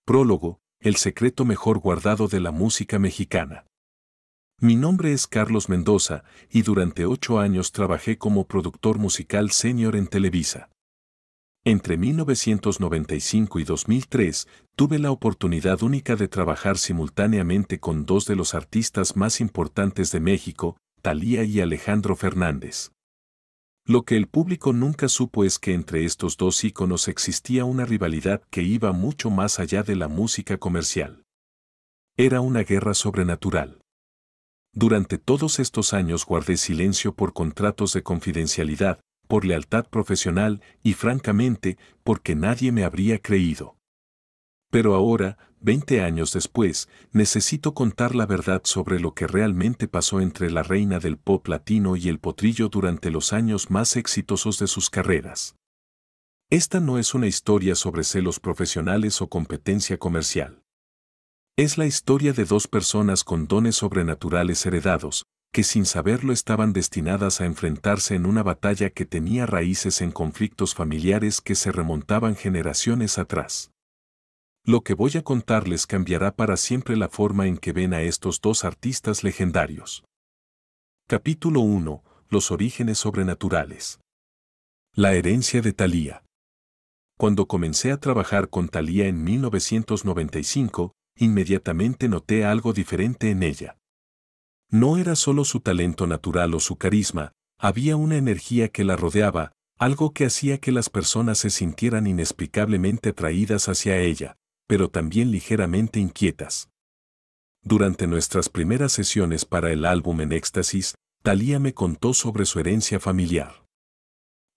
Prólogo, el secreto mejor guardado de la música mexicana. Mi nombre es Carlos Mendoza y durante 8 años trabajé como productor musical senior en Televisa. Entre 1995 y 2003 tuve la oportunidad única de trabajar simultáneamente con dos de los artistas más importantes de México, Thalía y Alejandro Fernández. Lo que el público nunca supo es que entre estos dos íconos existía una rivalidad que iba mucho más allá de la música comercial. Era una guerra sobrenatural. Durante todos estos años guardé silencio por contratos de confidencialidad, por lealtad profesional y francamente, porque nadie me habría creído. Pero ahora, 20 años después, necesito contar la verdad sobre lo que realmente pasó entre la reina del pop latino y el potrillo durante los años más exitosos de sus carreras. Esta no es una historia sobre celos profesionales o competencia comercial. Es la historia de dos personas con dones sobrenaturales heredados, que sin saberlo estaban destinadas a enfrentarse en una batalla que tenía raíces en conflictos familiares que se remontaban generaciones atrás. Lo que voy a contarles cambiará para siempre la forma en que ven a estos dos artistas legendarios. Capítulo 1. Los orígenes sobrenaturales. La herencia de Thalía. Cuando comencé a trabajar con Thalía en 1995, inmediatamente noté algo diferente en ella. No era solo su talento natural o su carisma, había una energía que la rodeaba, algo que hacía que las personas se sintieran inexplicablemente atraídas hacia ella, pero también ligeramente inquietas. Durante nuestras primeras sesiones para el álbum En Éxtasis, Thalía me contó sobre su herencia familiar.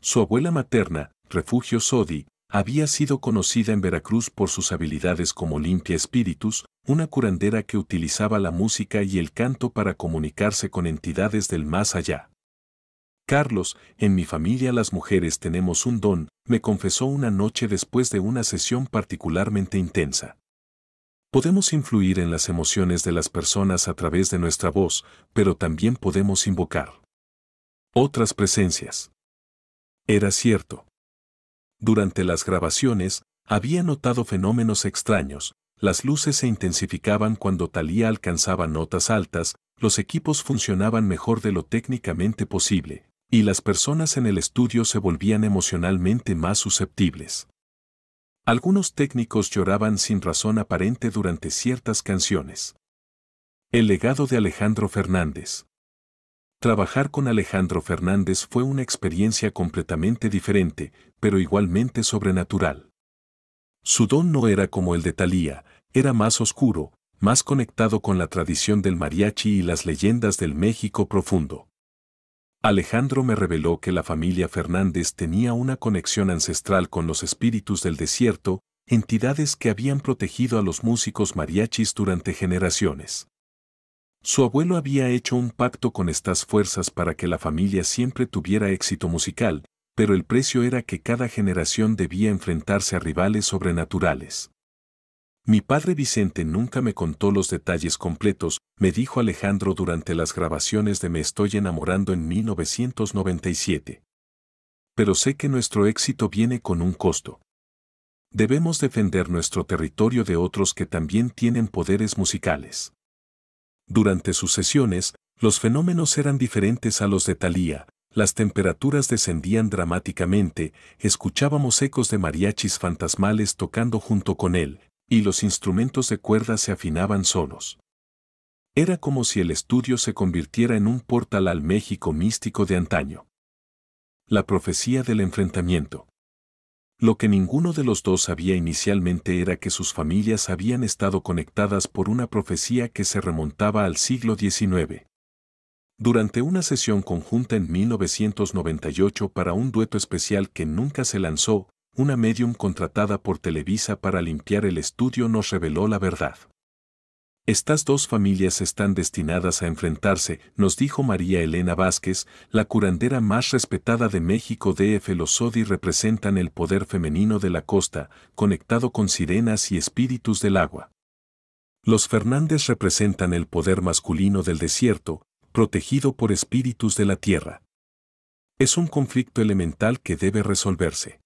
Su abuela materna, Refugio Sodi, había sido conocida en Veracruz por sus habilidades como limpia espíritus, una curandera que utilizaba la música y el canto para comunicarse con entidades del más allá. Carlos, en mi familia las mujeres tenemos un don, me confesó una noche después de una sesión particularmente intensa. Podemos influir en las emociones de las personas a través de nuestra voz, pero también podemos invocar otras presencias. Era cierto. Durante las grabaciones, había notado fenómenos extraños. Las luces se intensificaban cuando Thalía alcanzaba notas altas, los equipos funcionaban mejor de lo técnicamente posible, y las personas en el estudio se volvían emocionalmente más susceptibles. Algunos técnicos lloraban sin razón aparente durante ciertas canciones. El legado de Alejandro Fernández. Trabajar con Alejandro Fernández fue una experiencia completamente diferente, pero igualmente sobrenatural. Su don no era como el de Thalía, era más oscuro, más conectado con la tradición del mariachi y las leyendas del México profundo. Alejandro me reveló que la familia Fernández tenía una conexión ancestral con los espíritus del desierto, entidades que habían protegido a los músicos mariachis durante generaciones. Su abuelo había hecho un pacto con estas fuerzas para que la familia siempre tuviera éxito musical, pero el precio era que cada generación debía enfrentarse a rivales sobrenaturales. Mi padre Vicente nunca me contó los detalles completos, me dijo Alejandro durante las grabaciones de Me Estoy Enamorando en 1997. Pero sé que nuestro éxito viene con un costo. Debemos defender nuestro territorio de otros que también tienen poderes musicales. Durante sus sesiones, los fenómenos eran diferentes a los de Thalía, las temperaturas descendían dramáticamente, escuchábamos ecos de mariachis fantasmales tocando junto con él, y los instrumentos de cuerda se afinaban solos. Era como si el estudio se convirtiera en un portal al México místico de antaño. La profecía del enfrentamiento. Lo que ninguno de los dos sabía inicialmente era que sus familias habían estado conectadas por una profecía que se remontaba al siglo XIX. Durante una sesión conjunta en 1998 para un dueto especial que nunca se lanzó, una médium contratada por Televisa para limpiar el estudio nos reveló la verdad. Estas dos familias están destinadas a enfrentarse, nos dijo María Elena Vázquez, la curandera más respetada de México DF. Los Sodi representan el poder femenino de la costa, conectado con sirenas y espíritus del agua. Los Fernández representan el poder masculino del desierto, protegido por espíritus de la tierra. Es un conflicto elemental que debe resolverse.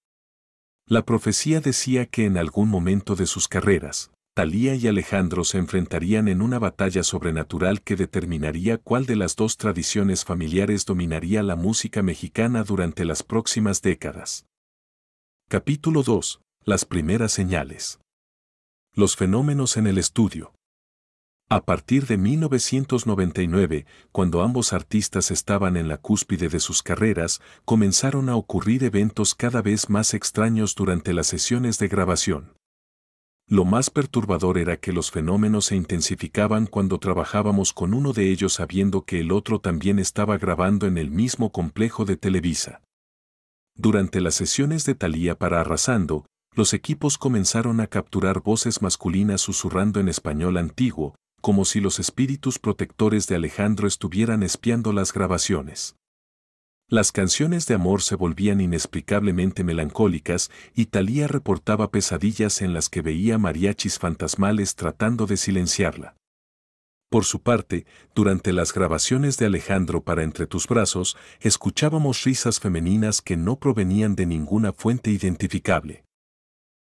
La profecía decía que en algún momento de sus carreras, Thalía y Alejandro se enfrentarían en una batalla sobrenatural que determinaría cuál de las dos tradiciones familiares dominaría la música mexicana durante las próximas décadas. Capítulo 2. Las primeras señales. Los fenómenos en el estudio. A partir de 1999, cuando ambos artistas estaban en la cúspide de sus carreras, comenzaron a ocurrir eventos cada vez más extraños durante las sesiones de grabación. Lo más perturbador era que los fenómenos se intensificaban cuando trabajábamos con uno de ellos sabiendo que el otro también estaba grabando en el mismo complejo de Televisa. Durante las sesiones de Thalía para Arrasando, los equipos comenzaron a capturar voces masculinas susurrando en español antiguo, como si los espíritus protectores de Alejandro estuvieran espiando las grabaciones. Las canciones de amor se volvían inexplicablemente melancólicas y Thalía reportaba pesadillas en las que veía mariachis fantasmales tratando de silenciarla. Por su parte, durante las grabaciones de Alejandro para Entre tus brazos, escuchábamos risas femeninas que no provenían de ninguna fuente identificable.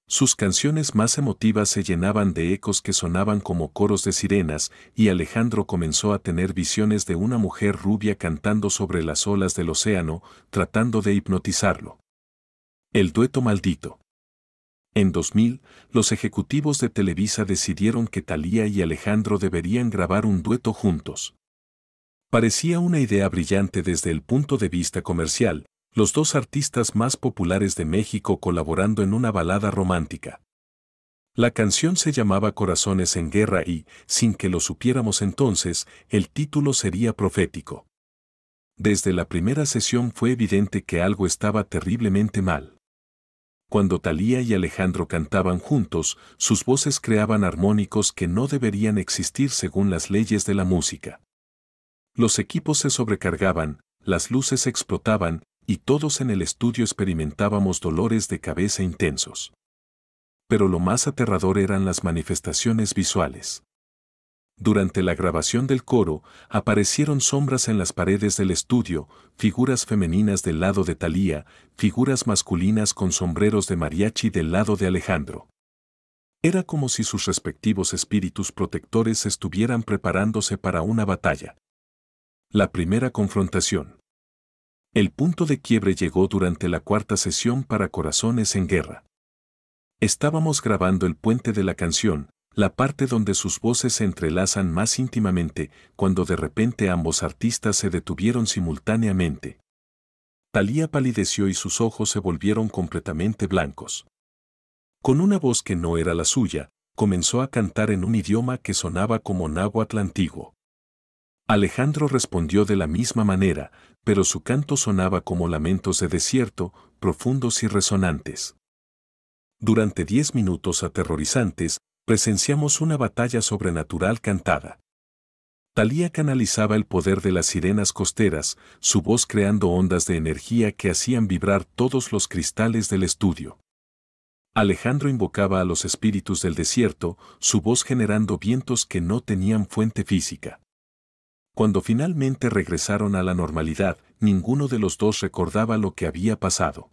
Sus canciones más emotivas se llenaban de ecos que sonaban como coros de sirenas, y Alejandro comenzó a tener visiones de una mujer rubia cantando sobre las olas del océano, tratando de hipnotizarlo. El dueto maldito. En 2000, los ejecutivos de Televisa decidieron que Thalía y Alejandro deberían grabar un dueto juntos. Parecía una idea brillante desde el punto de vista comercial, los dos artistas más populares de México colaborando en una balada romántica. La canción se llamaba Corazones en Guerra y, sin que lo supiéramos entonces, el título sería profético. Desde la primera sesión fue evidente que algo estaba terriblemente mal. Cuando Thalía y Alejandro cantaban juntos, sus voces creaban armónicos que no deberían existir según las leyes de la música. Los equipos se sobrecargaban, las luces explotaban, y todos en el estudio experimentábamos dolores de cabeza intensos. Pero lo más aterrador eran las manifestaciones visuales. Durante la grabación del coro, aparecieron sombras en las paredes del estudio, figuras femeninas del lado de Thalía, figuras masculinas con sombreros de mariachi del lado de Alejandro. Era como si sus respectivos espíritus protectores estuvieran preparándose para una batalla. La primera confrontación. El punto de quiebre llegó durante la cuarta sesión para Corazones en Guerra. Estábamos grabando el puente de la canción, la parte donde sus voces se entrelazan más íntimamente, cuando de repente ambos artistas se detuvieron simultáneamente. Thalía palideció y sus ojos se volvieron completamente blancos. Con una voz que no era la suya, comenzó a cantar en un idioma que sonaba como náhuatl antiguo. Alejandro respondió de la misma manera, pero su canto sonaba como lamentos de desierto, profundos y resonantes. Durante 10 minutos aterrorizantes, presenciamos una batalla sobrenatural cantada. Thalía canalizaba el poder de las sirenas costeras, su voz creando ondas de energía que hacían vibrar todos los cristales del estudio. Alejandro invocaba a los espíritus del desierto, su voz generando vientos que no tenían fuente física. Cuando finalmente regresaron a la normalidad, ninguno de los dos recordaba lo que había pasado.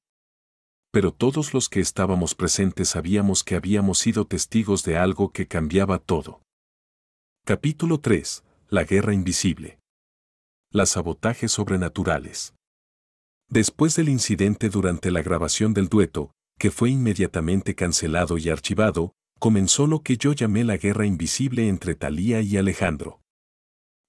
Pero todos los que estábamos presentes sabíamos que habíamos sido testigos de algo que cambiaba todo. Capítulo 3. La guerra invisible. Los sabotajes sobrenaturales. Después del incidente durante la grabación del dueto, que fue inmediatamente cancelado y archivado, comenzó lo que yo llamé la guerra invisible entre Thalía y Alejandro.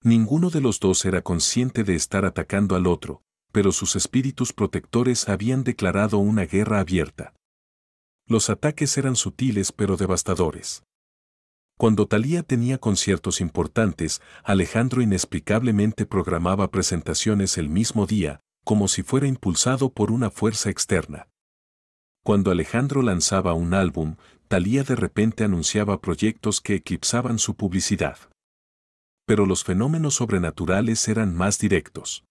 Ninguno de los dos era consciente de estar atacando al otro, pero sus espíritus protectores habían declarado una guerra abierta. Los ataques eran sutiles pero devastadores. Cuando Thalía tenía conciertos importantes, Alejandro inexplicablemente programaba presentaciones el mismo día, como si fuera impulsado por una fuerza externa. Cuando Alejandro lanzaba un álbum, Thalía de repente anunciaba proyectos que eclipsaban su publicidad. Pero los fenómenos sobrenaturales eran más directos.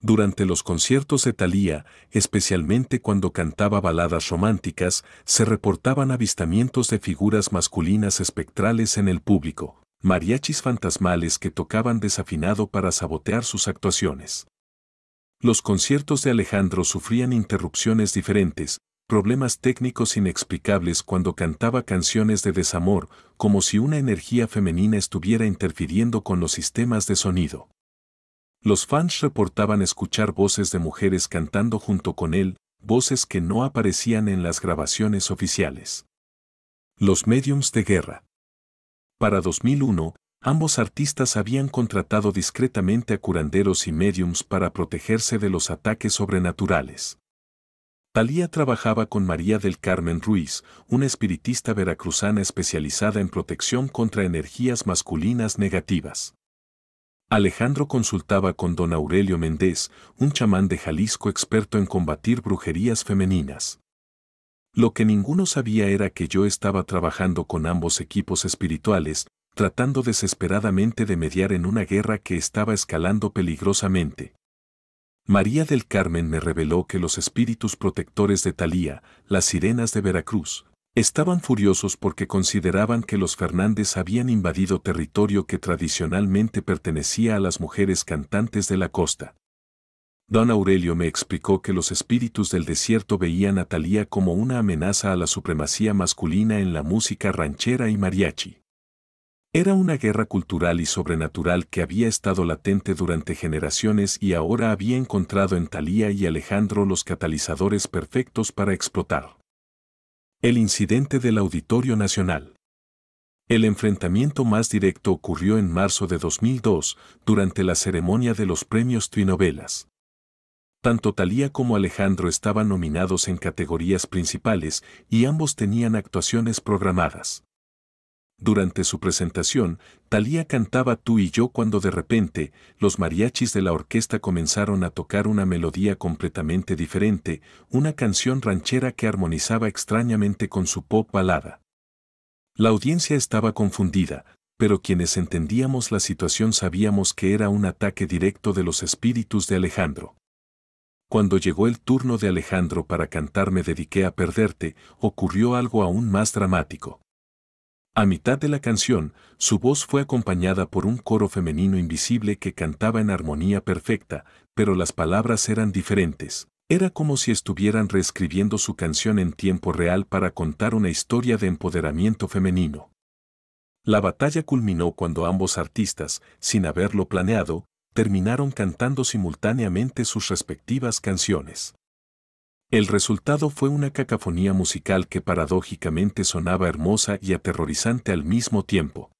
Durante los conciertos de Thalía, especialmente cuando cantaba baladas románticas, se reportaban avistamientos de figuras masculinas espectrales en el público, mariachis fantasmales que tocaban desafinado para sabotear sus actuaciones. Los conciertos de Alejandro sufrían interrupciones diferentes, problemas técnicos inexplicables cuando cantaba canciones de desamor, como si una energía femenina estuviera interfiriendo con los sistemas de sonido. Los fans reportaban escuchar voces de mujeres cantando junto con él, voces que no aparecían en las grabaciones oficiales. Los médiums de guerra. Para 2001, ambos artistas habían contratado discretamente a curanderos y médiums para protegerse de los ataques sobrenaturales. Thalía trabajaba con María del Carmen Ruiz, una espiritista veracruzana especializada en protección contra energías masculinas negativas. Alejandro consultaba con don Aurelio Méndez, un chamán de Jalisco experto en combatir brujerías femeninas. Lo que ninguno sabía era que yo estaba trabajando con ambos equipos espirituales, tratando desesperadamente de mediar en una guerra que estaba escalando peligrosamente. María del Carmen me reveló que los espíritus protectores de Thalía, las sirenas de Veracruz, estaban furiosos porque consideraban que los Fernández habían invadido territorio que tradicionalmente pertenecía a las mujeres cantantes de la costa. Don Aurelio me explicó que los espíritus del desierto veían a Thalía como una amenaza a la supremacía masculina en la música ranchera y mariachi. Era una guerra cultural y sobrenatural que había estado latente durante generaciones y ahora había encontrado en Thalía y Alejandro los catalizadores perfectos para explotar. El incidente del Auditorio Nacional. El enfrentamiento más directo ocurrió en marzo de 2002, durante la ceremonia de los premios Twinovelas. Tanto Thalía como Alejandro estaban nominados en categorías principales y ambos tenían actuaciones programadas. Durante su presentación, Thalía cantaba Tú y yo cuando de repente, los mariachis de la orquesta comenzaron a tocar una melodía completamente diferente, una canción ranchera que armonizaba extrañamente con su pop balada. La audiencia estaba confundida, pero quienes entendíamos la situación sabíamos que era un ataque directo de los espíritus de Alejandro. Cuando llegó el turno de Alejandro para cantar Me dediqué a perderte, ocurrió algo aún más dramático. A mitad de la canción, su voz fue acompañada por un coro femenino invisible que cantaba en armonía perfecta, pero las palabras eran diferentes. Era como si estuvieran reescribiendo su canción en tiempo real para contar una historia de empoderamiento femenino. La batalla culminó cuando ambos artistas, sin haberlo planeado, terminaron cantando simultáneamente sus respectivas canciones. El resultado fue una cacofonía musical que paradójicamente sonaba hermosa y aterrorizante al mismo tiempo.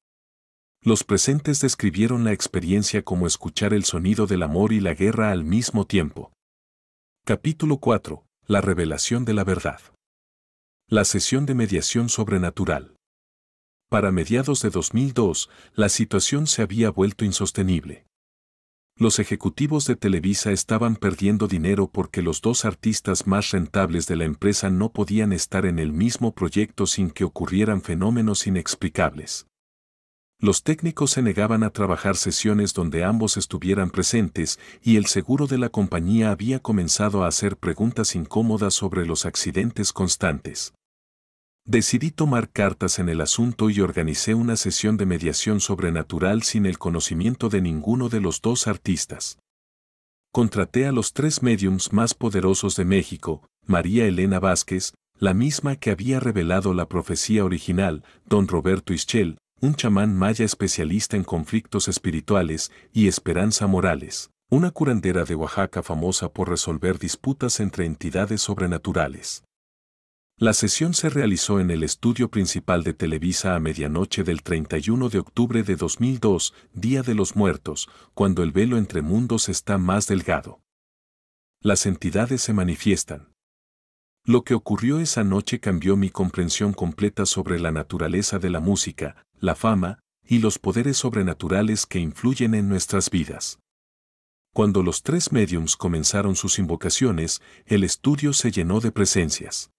Los presentes describieron la experiencia como escuchar el sonido del amor y la guerra al mismo tiempo. Capítulo 4. La revelación de la verdad. La sesión de mediación sobrenatural. Para mediados de 2002, la situación se había vuelto insostenible. Los ejecutivos de Televisa estaban perdiendo dinero porque los dos artistas más rentables de la empresa no podían estar en el mismo proyecto sin que ocurrieran fenómenos inexplicables. Los técnicos se negaban a trabajar sesiones donde ambos estuvieran presentes y el seguro de la compañía había comenzado a hacer preguntas incómodas sobre los accidentes constantes. Decidí tomar cartas en el asunto y organicé una sesión de mediación sobrenatural sin el conocimiento de ninguno de los dos artistas. Contraté a los 3 médiums más poderosos de México, María Elena Vázquez, la misma que había revelado la profecía original, don Roberto Ischel, un chamán maya especialista en conflictos espirituales, y Esperanza Morales, una curandera de Oaxaca famosa por resolver disputas entre entidades sobrenaturales. La sesión se realizó en el estudio principal de Televisa a medianoche del 31 de octubre de 2002, Día de los Muertos, cuando el velo entre mundos está más delgado. Las entidades se manifiestan. Lo que ocurrió esa noche cambió mi comprensión completa sobre la naturaleza de la música, la fama y los poderes sobrenaturales que influyen en nuestras vidas. Cuando los 3 médiums comenzaron sus invocaciones, el estudio se llenó de presencias.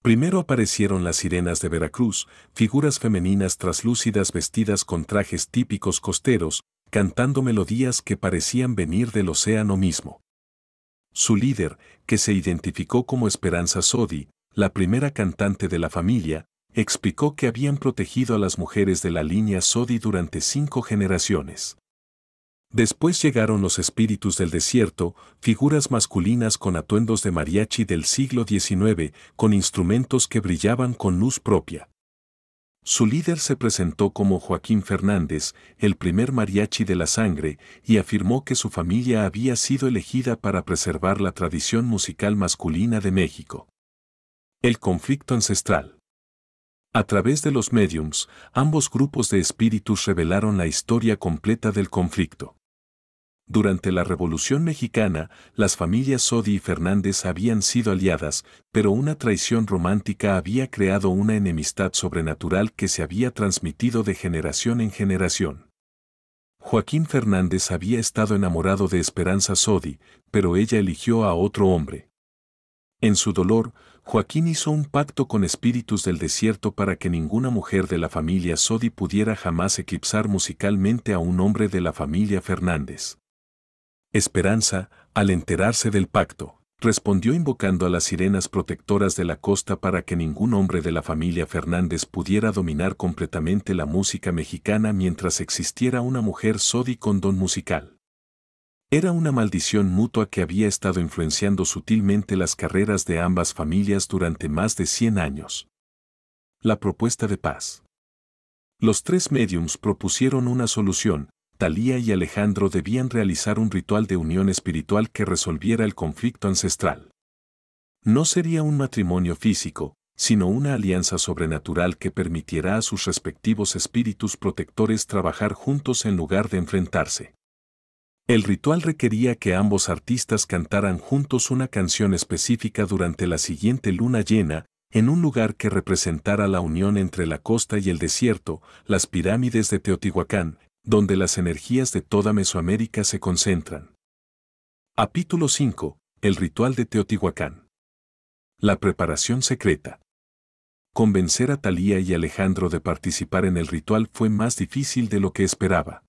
Primero aparecieron las sirenas de Veracruz, figuras femeninas traslúcidas vestidas con trajes típicos costeros, cantando melodías que parecían venir del océano mismo. Su líder, que se identificó como Esperanza Sodi, la primera cantante de la familia, explicó que habían protegido a las mujeres de la línea Sodi durante 5 generaciones. Después llegaron los espíritus del desierto, figuras masculinas con atuendos de mariachi del siglo XIX, con instrumentos que brillaban con luz propia. Su líder se presentó como Joaquín Fernández, el primer mariachi de la sangre, y afirmó que su familia había sido elegida para preservar la tradición musical masculina de México. El conflicto ancestral. A través de los médiums, ambos grupos de espíritus revelaron la historia completa del conflicto. Durante la Revolución Mexicana, las familias Sodi y Fernández habían sido aliadas, pero una traición romántica había creado una enemistad sobrenatural que se había transmitido de generación en generación. Joaquín Fernández había estado enamorado de Esperanza Sodi, pero ella eligió a otro hombre. En su dolor, Joaquín hizo un pacto con espíritus del desierto para que ninguna mujer de la familia Sodi pudiera jamás eclipsar musicalmente a un hombre de la familia Fernández. Esperanza, al enterarse del pacto, respondió invocando a las sirenas protectoras de la costa para que ningún hombre de la familia Fernández pudiera dominar completamente la música mexicana mientras existiera una mujer Sodi con don musical. Era una maldición mutua que había estado influenciando sutilmente las carreras de ambas familias durante más de 100 años. La propuesta de paz. Los tres médiums propusieron una solución. Talía y Alejandro debían realizar un ritual de unión espiritual que resolviera el conflicto ancestral. No sería un matrimonio físico, sino una alianza sobrenatural que permitiera a sus respectivos espíritus protectores trabajar juntos en lugar de enfrentarse. El ritual requería que ambos artistas cantaran juntos una canción específica durante la siguiente luna llena, en un lugar que representara la unión entre la costa y el desierto, las pirámides de Teotihuacán, donde las energías de toda Mesoamérica se concentran. Capítulo 5. El ritual de Teotihuacán. La preparación secreta. Convencer a Talía y Alejandro de participar en el ritual fue más difícil de lo que esperaba.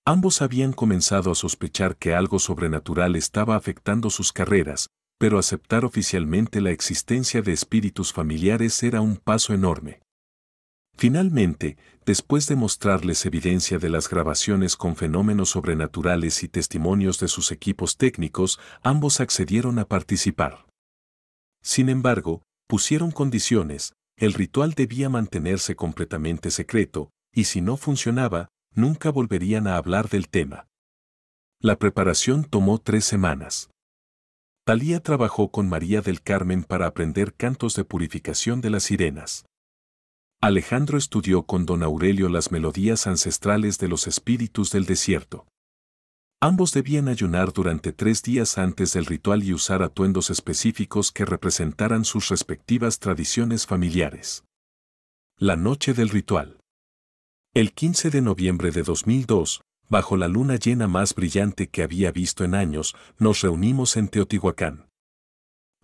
Ambos habían comenzado a sospechar que algo sobrenatural estaba afectando sus carreras, pero aceptar oficialmente la existencia de espíritus familiares era un paso enorme. Finalmente, después de mostrarles evidencia de las grabaciones con fenómenos sobrenaturales y testimonios de sus equipos técnicos, ambos accedieron a participar. Sin embargo, pusieron condiciones: el ritual debía mantenerse completamente secreto, y si no funcionaba, nunca volverían a hablar del tema. La preparación tomó 3 semanas. Talía trabajó con María del Carmen para aprender cantos de purificación de las sirenas. Alejandro estudió con don Aurelio las melodías ancestrales de los espíritus del desierto. Ambos debían ayunar durante 3 días antes del ritual y usar atuendos específicos que representaran sus respectivas tradiciones familiares. La noche del ritual. El 15 de noviembre de 2002, bajo la luna llena más brillante que había visto en años, nos reunimos en Teotihuacán.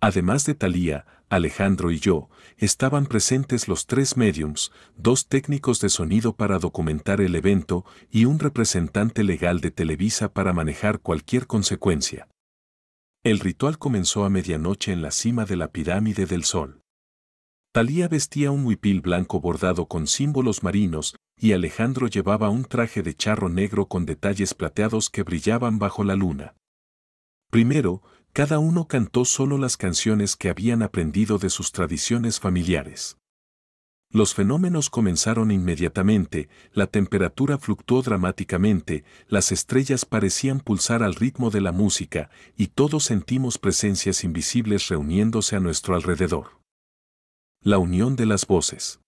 Además de Talía, Alejandro y yo, estaban presentes los 3 médiums, 2 técnicos de sonido para documentar el evento y un representante legal de Televisa para manejar cualquier consecuencia. El ritual comenzó a medianoche en la cima de la Pirámide del Sol. Talía vestía un huipil blanco bordado con símbolos marinos y Alejandro llevaba un traje de charro negro con detalles plateados que brillaban bajo la luna. Primero, cada uno cantó solo las canciones que habían aprendido de sus tradiciones familiares. Los fenómenos comenzaron inmediatamente, la temperatura fluctuó dramáticamente, las estrellas parecían pulsar al ritmo de la música, y todos sentimos presencias invisibles reuniéndose a nuestro alrededor. La unión de las voces.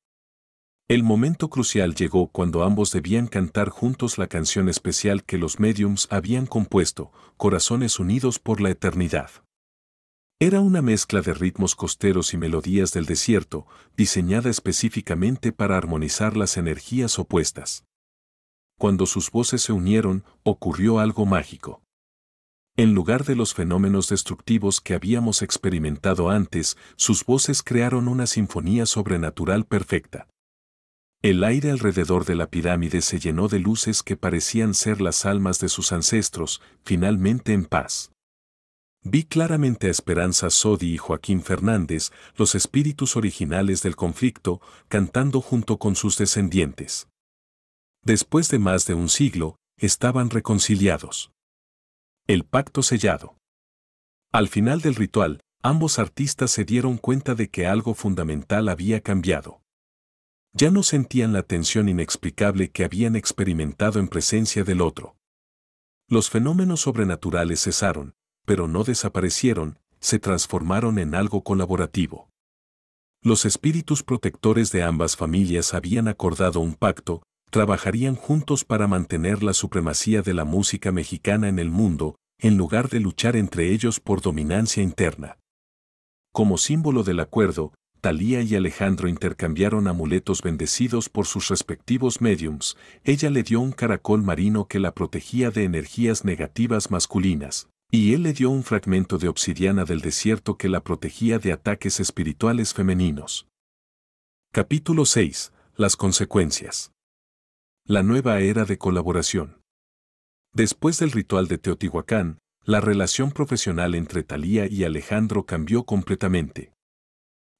El momento crucial llegó cuando ambos debían cantar juntos la canción especial que los médiums habían compuesto, Corazones Unidos por la Eternidad. Era una mezcla de ritmos costeros y melodías del desierto, diseñada específicamente para armonizar las energías opuestas. Cuando sus voces se unieron, ocurrió algo mágico. En lugar de los fenómenos destructivos que habíamos experimentado antes, sus voces crearon una sinfonía sobrenatural perfecta. El aire alrededor de la pirámide se llenó de luces que parecían ser las almas de sus ancestros, finalmente en paz. Vi claramente a Esperanza Sodi y Joaquín Fernández, los espíritus originales del conflicto, cantando junto con sus descendientes. Después de más de un siglo, estaban reconciliados. El pacto sellado. Al final del ritual, ambos artistas se dieron cuenta de que algo fundamental había cambiado. Ya no sentían la tensión inexplicable que habían experimentado en presencia del otro. Los fenómenos sobrenaturales cesaron, pero no desaparecieron, se transformaron en algo colaborativo. Los espíritus protectores de ambas familias habían acordado un pacto, trabajarían juntos para mantener la supremacía de la música mexicana en el mundo, en lugar de luchar entre ellos por dominancia interna. Como símbolo del acuerdo, Thalía y Alejandro intercambiaron amuletos bendecidos por sus respectivos médiums. Ella le dio un caracol marino que la protegía de energías negativas masculinas, y él le dio un fragmento de obsidiana del desierto que la protegía de ataques espirituales femeninos. Capítulo 6. Las consecuencias. La nueva era de colaboración. Después del ritual de Teotihuacán, la relación profesional entre Thalía y Alejandro cambió completamente.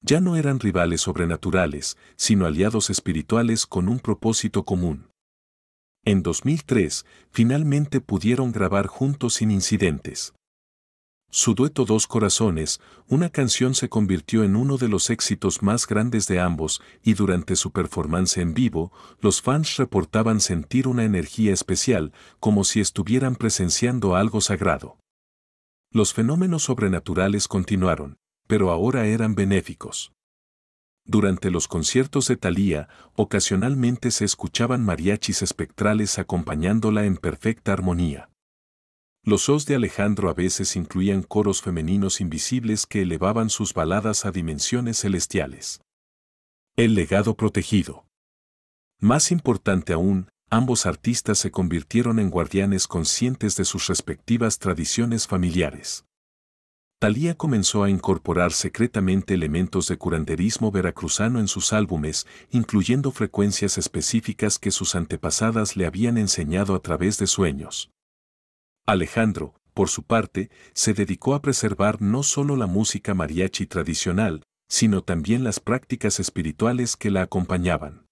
Ya no eran rivales sobrenaturales, sino aliados espirituales con un propósito común. En 2003, finalmente pudieron grabar juntos sin incidentes. Su dueto Dos Corazones, una canción, se convirtió en uno de los éxitos más grandes de ambos, y durante su performance en vivo, los fans reportaban sentir una energía especial, como si estuvieran presenciando algo sagrado. Los fenómenos sobrenaturales continuaron, pero ahora eran benéficos. Durante los conciertos de Thalía, ocasionalmente se escuchaban mariachis espectrales acompañándola en perfecta armonía. Los shows de Alejandro a veces incluían coros femeninos invisibles que elevaban sus baladas a dimensiones celestiales. El legado protegido. Más importante aún, ambos artistas se convirtieron en guardianes conscientes de sus respectivas tradiciones familiares. Thalía comenzó a incorporar secretamente elementos de curanderismo veracruzano en sus álbumes, incluyendo frecuencias específicas que sus antepasadas le habían enseñado a través de sueños. Alejandro, por su parte, se dedicó a preservar no solo la música mariachi tradicional, sino también las prácticas espirituales que la acompañaban.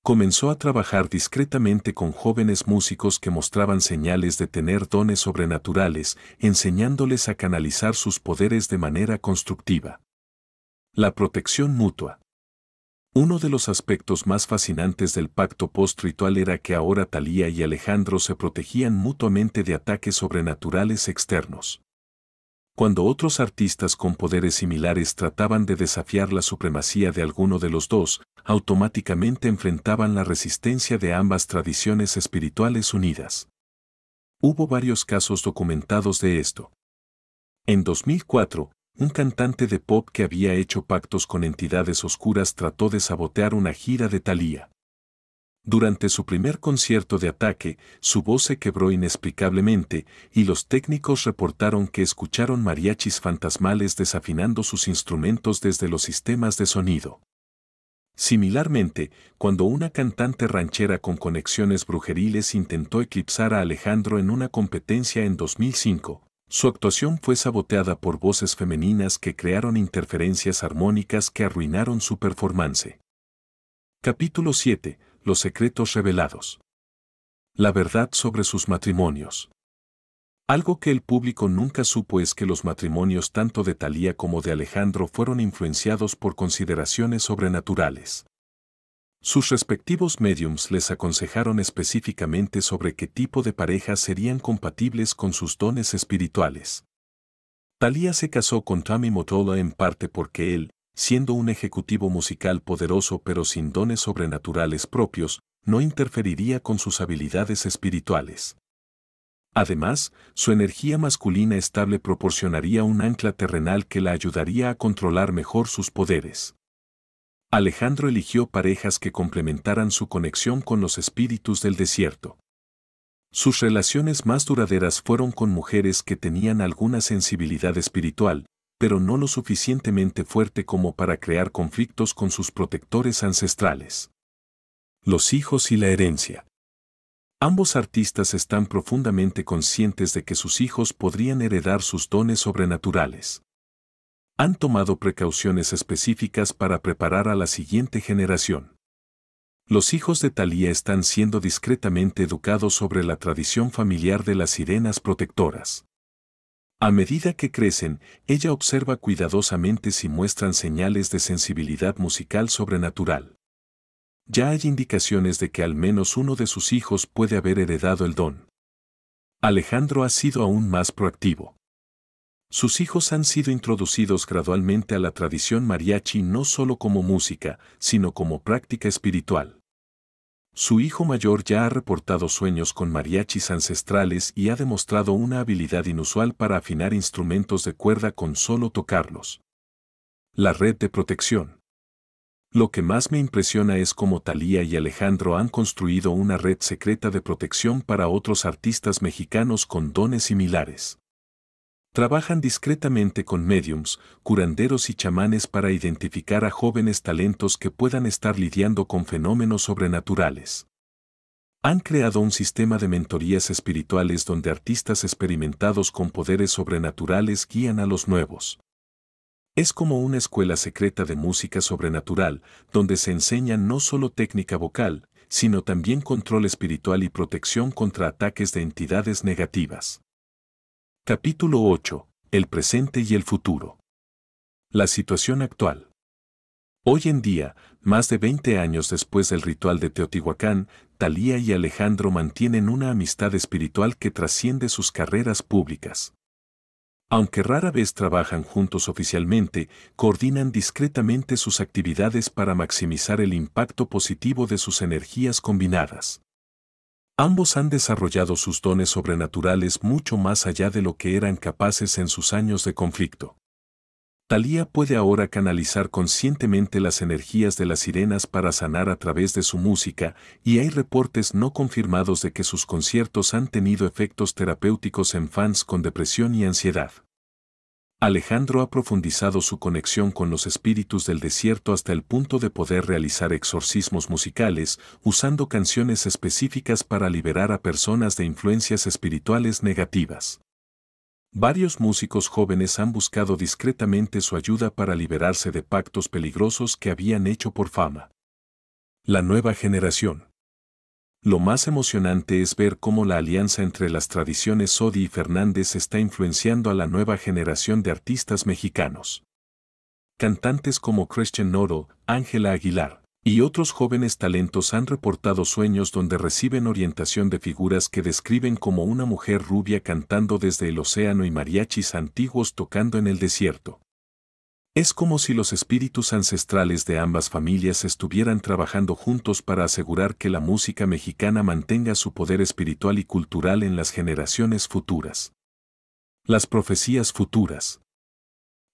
Comenzó a trabajar discretamente con jóvenes músicos que mostraban señales de tener dones sobrenaturales, enseñándoles a canalizar sus poderes de manera constructiva. La protección mutua. Uno de los aspectos más fascinantes del pacto post-ritual era que ahora Thalía y Alejandro se protegían mutuamente de ataques sobrenaturales externos. Cuando otros artistas con poderes similares trataban de desafiar la supremacía de alguno de los dos, automáticamente enfrentaban la resistencia de ambas tradiciones espirituales unidas. Hubo varios casos documentados de esto. En 2004, un cantante de pop que había hecho pactos con entidades oscuras trató de sabotear una gira de Thalía. Durante su primer concierto de ataque, su voz se quebró inexplicablemente, y los técnicos reportaron que escucharon mariachis fantasmales desafinando sus instrumentos desde los sistemas de sonido. Similarmente, cuando una cantante ranchera con conexiones brujeriles intentó eclipsar a Alejandro en una competencia en 2005, su actuación fue saboteada por voces femeninas que crearon interferencias armónicas que arruinaron su performance. Capítulo 7. Los secretos revelados. La verdad sobre sus matrimonios. Algo que el público nunca supo es que los matrimonios tanto de Thalía como de Alejandro fueron influenciados por consideraciones sobrenaturales. Sus respectivos médiums les aconsejaron específicamente sobre qué tipo de parejas serían compatibles con sus dones espirituales. Thalía se casó con Tommy Mottola en parte porque él, siendo un ejecutivo musical poderoso pero sin dones sobrenaturales propios, no interferiría con sus habilidades espirituales. Además, su energía masculina estable proporcionaría un ancla terrenal que la ayudaría a controlar mejor sus poderes. Alejandro eligió parejas que complementaran su conexión con los espíritus del desierto. Sus relaciones más duraderas fueron con mujeres que tenían alguna sensibilidad espiritual, pero no lo suficientemente fuerte como para crear conflictos con sus protectores ancestrales. Los hijos y la herencia. Ambos artistas están profundamente conscientes de que sus hijos podrían heredar sus dones sobrenaturales. Han tomado precauciones específicas para preparar a la siguiente generación. Los hijos de Thalía están siendo discretamente educados sobre la tradición familiar de las sirenas protectoras. A medida que crecen, ella observa cuidadosamente si muestran señales de sensibilidad musical sobrenatural. Ya hay indicaciones de que al menos uno de sus hijos puede haber heredado el don. Alejandro ha sido aún más proactivo. Sus hijos han sido introducidos gradualmente a la tradición mariachi no solo como música, sino como práctica espiritual. Su hijo mayor ya ha reportado sueños con mariachis ancestrales y ha demostrado una habilidad inusual para afinar instrumentos de cuerda con solo tocarlos. La red de protección. Lo que más me impresiona es cómo Thalía y Alejandro han construido una red secreta de protección para otros artistas mexicanos con dones similares. Trabajan discretamente con médiums, curanderos y chamanes para identificar a jóvenes talentos que puedan estar lidiando con fenómenos sobrenaturales. Han creado un sistema de mentorías espirituales donde artistas experimentados con poderes sobrenaturales guían a los nuevos. Es como una escuela secreta de música sobrenatural, donde se enseña no solo técnica vocal, sino también control espiritual y protección contra ataques de entidades negativas. Capítulo 8. El presente y el futuro. La situación actual. Hoy en día, más de 20 años después del ritual de Teotihuacán, Thalía y Alejandro mantienen una amistad espiritual que trasciende sus carreras públicas. Aunque rara vez trabajan juntos oficialmente, coordinan discretamente sus actividades para maximizar el impacto positivo de sus energías combinadas. Ambos han desarrollado sus dones sobrenaturales mucho más allá de lo que eran capaces en sus años de conflicto. Thalía puede ahora canalizar conscientemente las energías de las sirenas para sanar a través de su música, y hay reportes no confirmados de que sus conciertos han tenido efectos terapéuticos en fans con depresión y ansiedad. Alejandro ha profundizado su conexión con los espíritus del desierto hasta el punto de poder realizar exorcismos musicales, usando canciones específicas para liberar a personas de influencias espirituales negativas. Varios músicos jóvenes han buscado discretamente su ayuda para liberarse de pactos peligrosos que habían hecho por fama. La nueva generación. Lo más emocionante es ver cómo la alianza entre las tradiciones Sodi y Fernández está influenciando a la nueva generación de artistas mexicanos. Cantantes como Christian Nodal, Ángela Aguilar y otros jóvenes talentos han reportado sueños donde reciben orientación de figuras que describen como una mujer rubia cantando desde el océano y mariachis antiguos tocando en el desierto. Es como si los espíritus ancestrales de ambas familias estuvieran trabajando juntos para asegurar que la música mexicana mantenga su poder espiritual y cultural en las generaciones futuras. Las profecías futuras.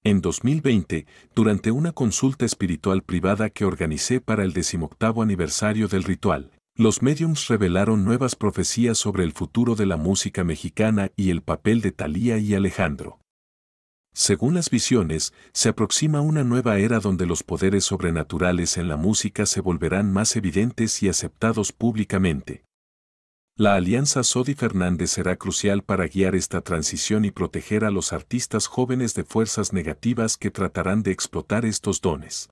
En 2020, durante una consulta espiritual privada que organicé para el 18º aniversario del ritual, los médiums revelaron nuevas profecías sobre el futuro de la música mexicana y el papel de Thalía y Alejandro. Según las visiones, se aproxima una nueva era donde los poderes sobrenaturales en la música se volverán más evidentes y aceptados públicamente. La alianza Sodi Fernández será crucial para guiar esta transición y proteger a los artistas jóvenes de fuerzas negativas que tratarán de explotar estos dones.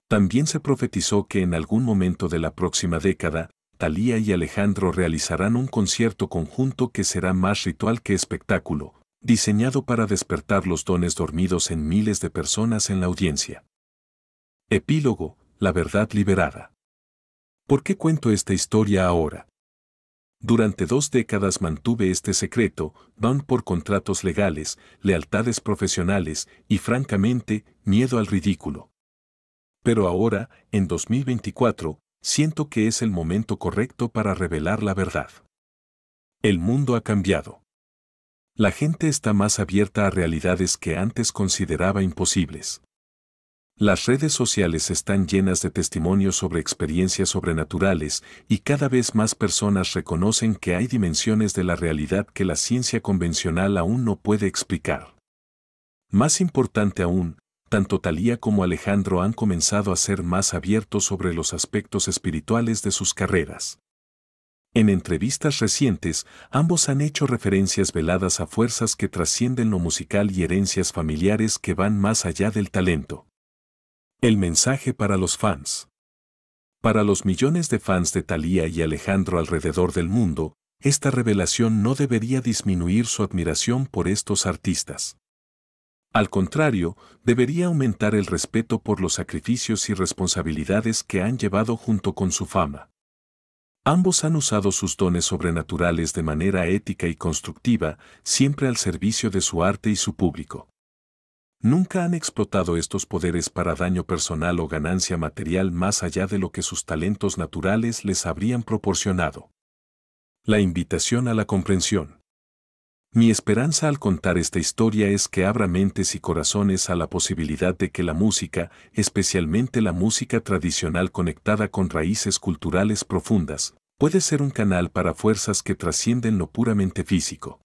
También se profetizó que en algún momento de la próxima década, Thalía y Alejandro realizarán un concierto conjunto que será más ritual que espectáculo, diseñado para despertar los dones dormidos en miles de personas en la audiencia. Epílogo, la verdad liberada. ¿Por qué cuento esta historia ahora? Durante 2 décadas mantuve este secreto, por contratos legales, lealtades profesionales y, francamente, miedo al ridículo. Pero ahora, en 2024, siento que es el momento correcto para revelar la verdad. El mundo ha cambiado. La gente está más abierta a realidades que antes consideraba imposibles. Las redes sociales están llenas de testimonios sobre experiencias sobrenaturales y cada vez más personas reconocen que hay dimensiones de la realidad que la ciencia convencional aún no puede explicar. Más importante aún, tanto Thalía como Alejandro han comenzado a ser más abiertos sobre los aspectos espirituales de sus carreras. En entrevistas recientes, ambos han hecho referencias veladas a fuerzas que trascienden lo musical y herencias familiares que van más allá del talento. El mensaje para los fans. Para los millones de fans de Thalía y Alejandro alrededor del mundo, esta revelación no debería disminuir su admiración por estos artistas. Al contrario, debería aumentar el respeto por los sacrificios y responsabilidades que han llevado junto con su fama. Ambos han usado sus dones sobrenaturales de manera ética y constructiva, siempre al servicio de su arte y su público. Nunca han explotado estos poderes para daño personal o ganancia material más allá de lo que sus talentos naturales les habrían proporcionado. La invitación a la comprensión. Mi esperanza al contar esta historia es que abra mentes y corazones a la posibilidad de que la música, especialmente la música tradicional conectada con raíces culturales profundas, puede ser un canal para fuerzas que trascienden lo puramente físico.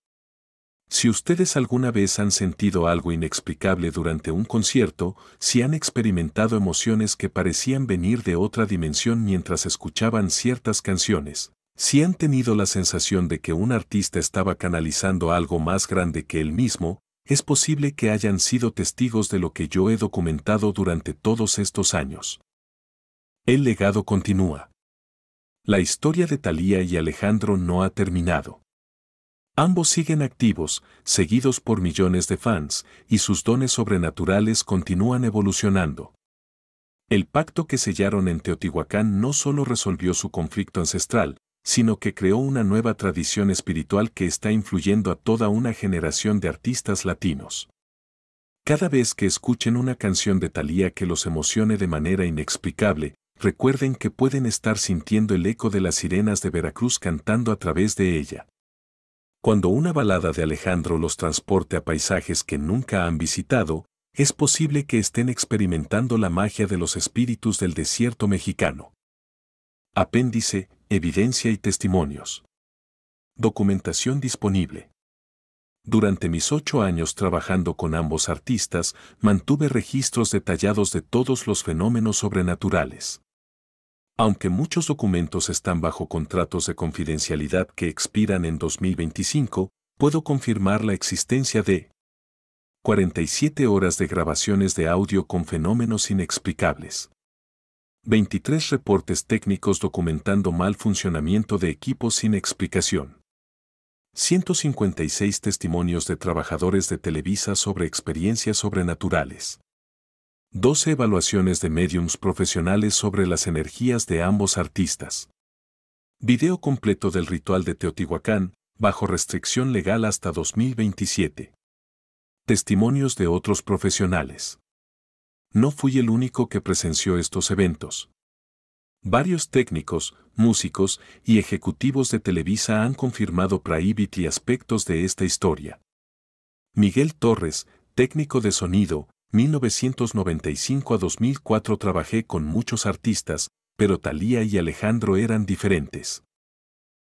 Si ustedes alguna vez han sentido algo inexplicable durante un concierto, si han experimentado emociones que parecían venir de otra dimensión mientras escuchaban ciertas canciones, si han tenido la sensación de que un artista estaba canalizando algo más grande que él mismo, es posible que hayan sido testigos de lo que yo he documentado durante todos estos años. El legado continúa. La historia de Thalía y Alejandro no ha terminado. Ambos siguen activos, seguidos por millones de fans, y sus dones sobrenaturales continúan evolucionando. El pacto que sellaron en Teotihuacán no solo resolvió su conflicto ancestral, sino que creó una nueva tradición espiritual que está influyendo a toda una generación de artistas latinos. Cada vez que escuchen una canción de Thalía que los emocione de manera inexplicable, recuerden que pueden estar sintiendo el eco de las sirenas de Veracruz cantando a través de ella. Cuando una balada de Alejandro los transporte a paisajes que nunca han visitado, es posible que estén experimentando la magia de los espíritus del desierto mexicano. Apéndice, evidencia y testimonios. Documentación disponible. Durante mis 8 años trabajando con ambos artistas, mantuve registros detallados de todos los fenómenos sobrenaturales. Aunque muchos documentos están bajo contratos de confidencialidad que expiran en 2025, puedo confirmar la existencia de 47 horas de grabaciones de audio con fenómenos inexplicables. 23 reportes técnicos documentando mal funcionamiento de equipos sin explicación. 156 testimonios de trabajadores de Televisa sobre experiencias sobrenaturales. 12 evaluaciones de médiums profesionales sobre las energías de ambos artistas. Video completo del ritual de Teotihuacán, bajo restricción legal hasta 2027. Testimonios de otros profesionales. No fui el único que presenció estos eventos. Varios técnicos, músicos y ejecutivos de Televisa han confirmado y aspectos de esta historia. Miguel Torres, técnico de sonido, 1995 a 2004 trabajé con muchos artistas, pero Thalía y Alejandro eran diferentes.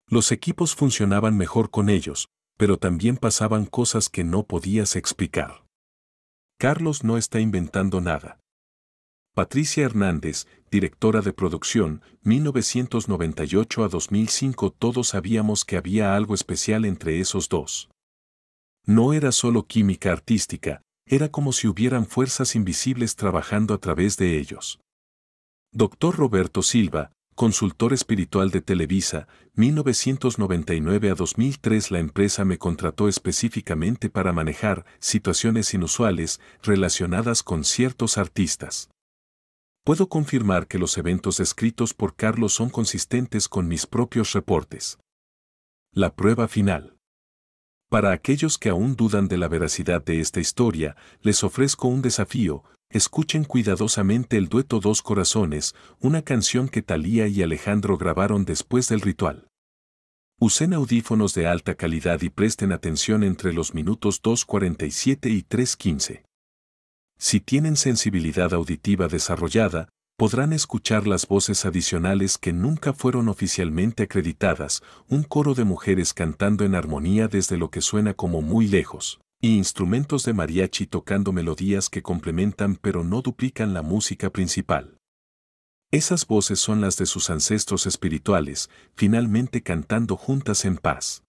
Los equipos funcionaban mejor con ellos, pero también pasaban cosas que no podías explicar. Carlos no está inventando nada. Patricia Hernández, directora de producción, 1998 a 2005. Todos sabíamos que había algo especial entre esos dos. No era solo química artística, era como si hubieran fuerzas invisibles trabajando a través de ellos. Dr. Roberto Silva, consultor espiritual de Televisa, 1999 a 2003. La empresa me contrató específicamente para manejar situaciones inusuales relacionadas con ciertos artistas. Puedo confirmar que los eventos descritos por Carlos son consistentes con mis propios reportes. La prueba final. Para aquellos que aún dudan de la veracidad de esta historia, les ofrezco un desafío. Escuchen cuidadosamente el dueto Dos Corazones, una canción que Thalía y Alejandro grabaron después del ritual. Usen audífonos de alta calidad y presten atención entre los minutos 2:47 y 3:15. Si tienen sensibilidad auditiva desarrollada, podrán escuchar las voces adicionales que nunca fueron oficialmente acreditadas, un coro de mujeres cantando en armonía desde lo que suena como muy lejos, y instrumentos de mariachi tocando melodías que complementan pero no duplican la música principal. Esas voces son las de sus ancestros espirituales, finalmente cantando juntas en paz.